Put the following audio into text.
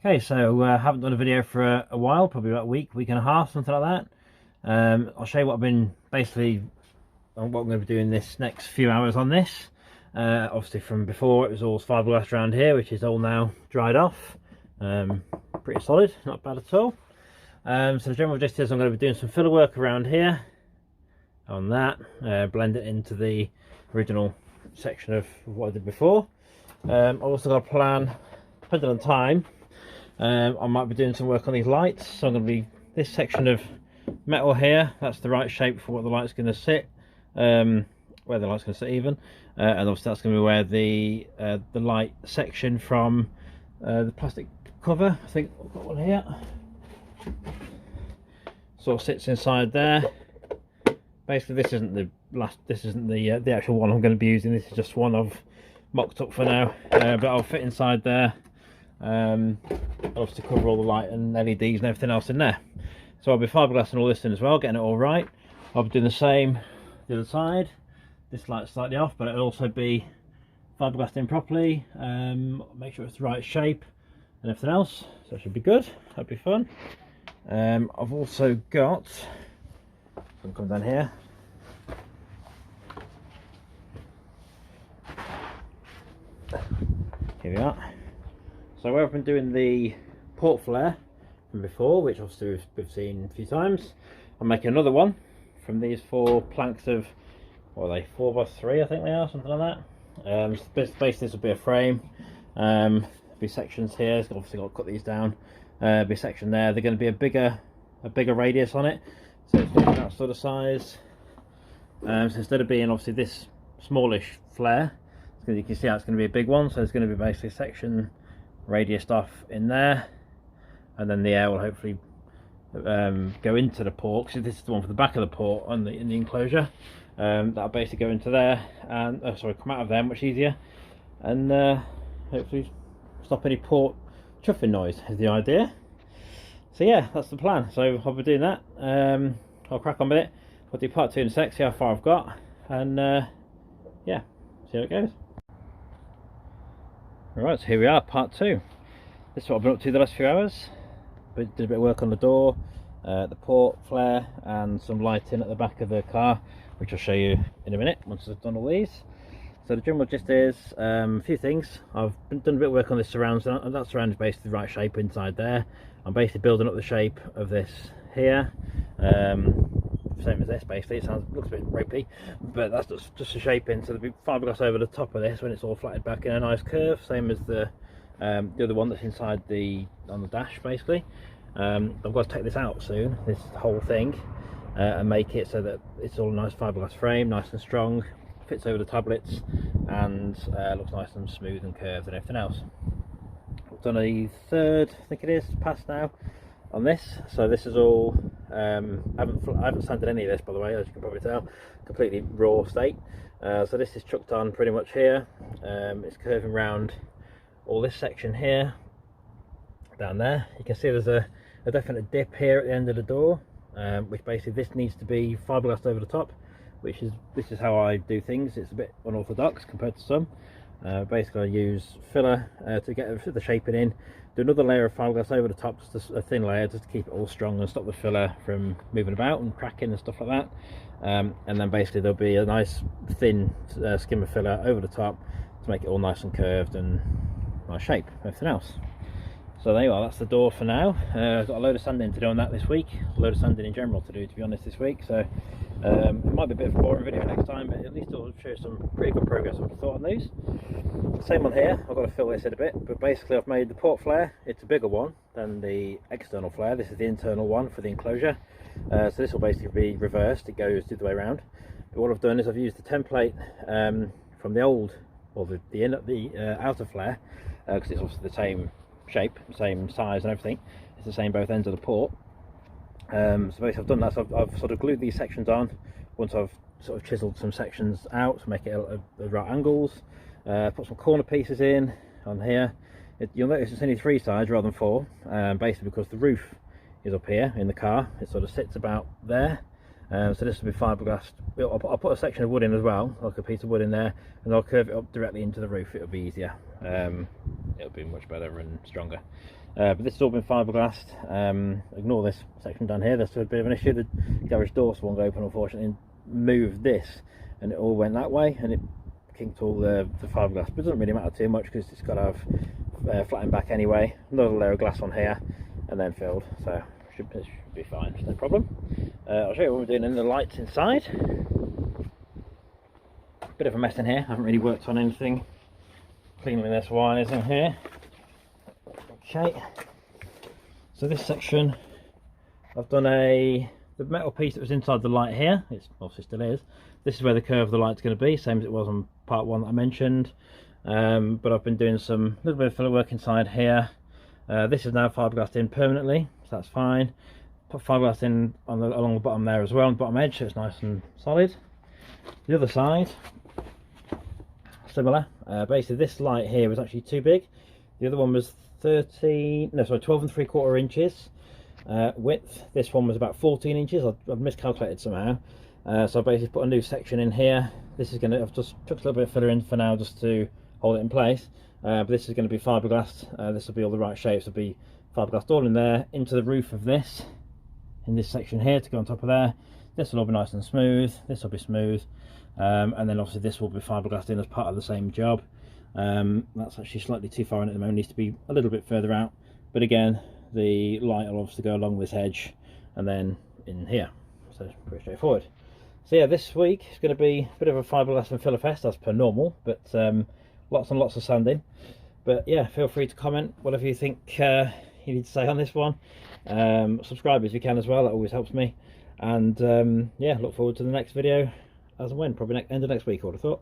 Okay, so haven't done a video for a while, probably about a week and a half, something like that. I'll show you what I've been basically on what I'm going to be doing this next few hours on this. Obviously from before it was all fiberglass around here, which is all now dried off. Pretty solid, not bad at all. So the general gist is I'm going to be doing some filler work around here on that, blend it into the original section of what I did before. I've also got a plan, depending on time. I might be doing some work on these lights, so I'm going to be this section of metal here, that's the right shape for what the light's going to sit, where the light's going to sit even, and obviously that's going to be where the light section from the plastic cover, I think I've got one here, sort of sits inside there. Basically this isn't the actual one I'm going to be using, this is just one I've mocked up for now, but I'll fit inside there. Obviously cover all the light and LEDs and everything else in there. So I'll be fiberglassing all this in as well, getting it all right. I'll be doing the same the other side. This light's slightly off, but it'll also be fiberglassed in properly. Make sure it's the right shape and everything else. So it should be good. That'll be fun. I've also got, I'll come down here. Here we are. So where I've been doing the port flare from before, which obviously we've seen a few times, I'm making another one from these 4 planks of, what are they, 4x3 I think they are, something like that. So basically this will be a frame, be sections here, so obviously got to cut these down, be a section there, they're going to be a bigger radius on it, so it's going to be that sort of size. So instead of being obviously this smallish flare, you can see how it's going to be a big one, so it's going to be basically a section radiused off in there, and then the air will hopefully go into the port, because this is the one for the back of the port in the enclosure. That'll basically go into there and come out of there much easier, and hopefully stop any port chuffing noise is the idea. So yeah, that's the plan. So I'll be doing that. I'll crack on with it. I'll do part 2 in a sec, see how far I've got, and yeah, see how it goes. Right, so here we are, part 2. This is what I've been up to the last few hours. But did a bit of work on the door, the port flare, and some lighting at the back of the car, which I'll show you in a minute once I've done all these. So the general gist is a few things. I've done a bit of work on this surround, and that surround is basically the right shape inside there. I'm basically building up the shape of this here. Same as this basically, it looks a bit ropey, but that's just a shape in, so there'll be fiberglass over the top of this when it's all flattened back in a nice curve, same as the other one that's inside on the dash basically. I've got to take this out soon, this whole thing, and make it so that it's all a nice fiberglass frame, nice and strong, fits over the tablets, and looks nice and smooth and curved and everything else. I've done a third, I think it is, pass now on this, so this is all I haven't sanded any of this, by the way, as you can probably tell, completely raw state. So this is chucked on pretty much here. It's curving round all this section here down there. You can see there's a definite dip here at the end of the door, which basically this needs to be fiberglassed over the top, this is how I do things. It's a bit unorthodox compared to some. Basically I use filler to get the shaping in, do another layer of fiberglass over the top, just a thin layer just to keep it all strong and stop the filler from moving about and cracking and stuff like that. And then basically there'll be a nice thin skim of filler over the top to make it all nice and curved and nice shape, everything else. So there you are, that's the door for now. I've got a load of sanding to do on that this week, a load of sanding in general to do, to be honest, this week, so it might be a bit of a boring video next time, but at least it'll show some pretty good progress I've thought on these. Same on here, I've got to fill this in a bit, but basically I've made the port flare, it's a bigger one than the external flare. This is the internal one for the enclosure, so this will basically be reversed, it goes the other way around. But what I've done is I've used the template from the old, or the outer flare, because it's obviously the same shape, same size and everything, it's the same both ends of the port. So basically I've done that, so I've sort of glued these sections on once I've sort of chiseled some sections out to make it at right angles. Put some corner pieces in on here. You'll notice it's only 3 sides rather than 4, basically because the roof is up here in the car. It sort of sits about there, so this will be fiberglassed. I'll put a section of wood in as well, like a piece of wood in there, and I'll curve it up directly into the roof. It'll be easier, it'll be much better and stronger. But this has all been fiberglassed. Ignore this section down here, there's a bit of an issue. The garage door swung open unfortunately and moved this, and it all went that way and it kinked all the fiberglass, but it doesn't really matter too much because it's got to have flattened back anyway. Another layer of glass on here and then filled, so it should be fine, no problem. I'll show you what we're doing in the lights inside. Bit of a mess in here, I haven't really worked on anything cleaning this wires in here. Okay, so this section I've done the metal piece that was inside the light here, it obviously still is. This is where the curve of the light's going to be, same as it was on part 1 that I mentioned. But I've been doing some little bit of filler work inside here. This is now fiberglassed in permanently, so that's fine. Put fiberglass in along the bottom there as well, on the bottom edge, so it's nice and solid. The other side, similar. Basically this light here was actually too big. The other one was 12 3/4 inches width. This one was about 14 inches. I've miscalculated somehow. So I basically put a new section in here. This is I've just took a little bit of filler in for now just to hold it in place. But this is going to be fiberglassed. This will be all the right shapes. Will be fiberglassed all in there into the roof of this, in this section here to go on top of there. This will all be nice and smooth. This will be smooth, and then obviously this will be fiberglassed in as part of the same job. That's actually slightly too far in at the moment. Needs to be a little bit further out. But again, the light will obviously go along this edge and then in here. So it's pretty straightforward. So yeah, this week is going to be a bit of a fiberglass and filler fest as per normal, but lots and lots of sanding. But yeah, feel free to comment whatever you think you need to say on this one. Subscribe if you can as well, that always helps me. And yeah, look forward to the next video as and when, probably end of next week I would have thought.